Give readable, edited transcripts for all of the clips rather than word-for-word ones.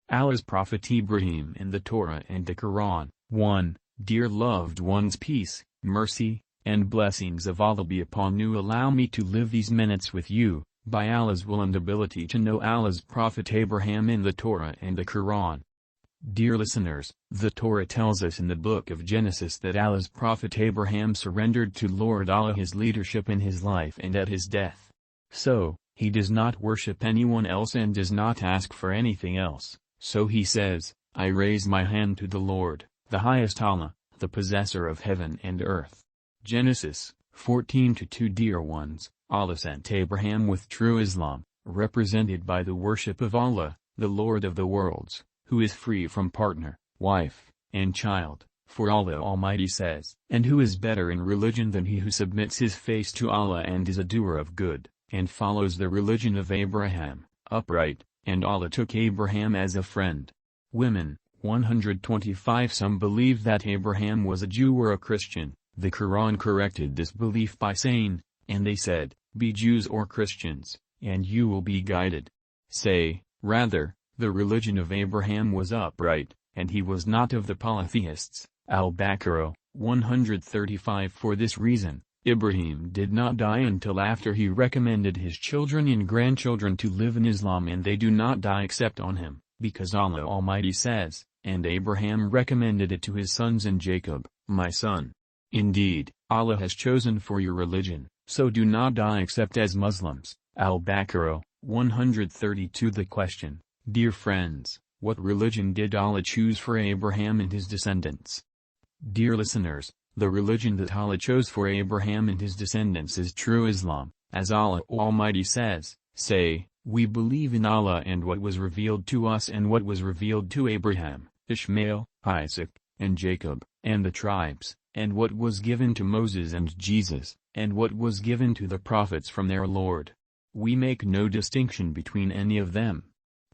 Allah's Prophet Ibrahim in the Torah and the Qur'an. 1. Dear loved ones, peace, mercy, and blessings of Allah be upon you. Allow me to live these minutes with you, by Allah's will and ability, to know Allah's Prophet Abraham in the Torah and the Qur'an. Dear listeners, the Torah tells us in the book of Genesis that Allah's Prophet Abraham surrendered to Lord Allah his leadership in his life and at his death. So, he does not worship anyone else and does not ask for anything else. So he says, I raise my hand to the Lord, the highest Allah, the possessor of heaven and earth. Genesis 14:2. Dear ones, Allah sent Abraham with true Islam, represented by the worship of Allah, the Lord of the worlds, who is free from partner, wife, and child, for Allah Almighty says, and who is better in religion than he who submits his face to Allah and is a doer of good, and follows the religion of Abraham, upright, and Allah took Abraham as a friend. Women, 125. Some believe that Abraham was a Jew or a Christian. The Quran corrected this belief by saying, and they said, be Jews or Christians, and you will be guided. Say, rather, the religion of Abraham was upright, and he was not of the polytheists. Al-Baqarah, 135. For this reason, Ibrahim did not die until after he recommended his children and grandchildren to live in Islam, and they do not die except on him, because Allah Almighty says, and Abraham recommended it to his sons and Jacob, my son. Indeed, Allah has chosen for your religion, so do not die except as Muslims. Al-Baqarah, 132. The question, dear friends, what religion did Allah choose for Abraham and his descendants? Dear listeners, the religion that Allah chose for Abraham and his descendants is true Islam, as Allah Almighty says, say, we believe in Allah and what was revealed to us and what was revealed to Abraham, Ishmael, Isaac, and Jacob, and the tribes, and what was given to Moses and Jesus, and what was given to the prophets from their Lord. We make no distinction between any of them.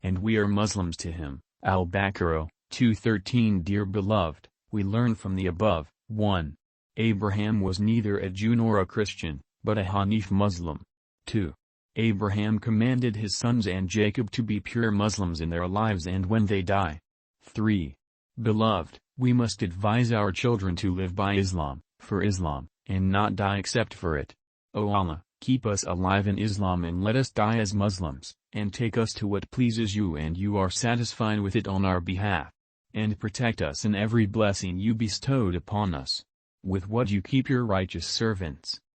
And we are Muslims to him. Al-Baqarah, 2:13. Dear beloved, we learn from the above, 1. Abraham was neither a Jew nor a Christian, but a Hanif Muslim. 2. Abraham commanded his sons and Jacob to be pure Muslims in their lives and when they die. 3. Beloved, we must advise our children to live by Islam, for Islam, and not die except for it. O Allah, keep us alive in Islam and let us die as Muslims, and take us to what pleases you and you are satisfied with it on our behalf. And protect us in every blessing you bestowed upon us. With what you keep your righteous servants.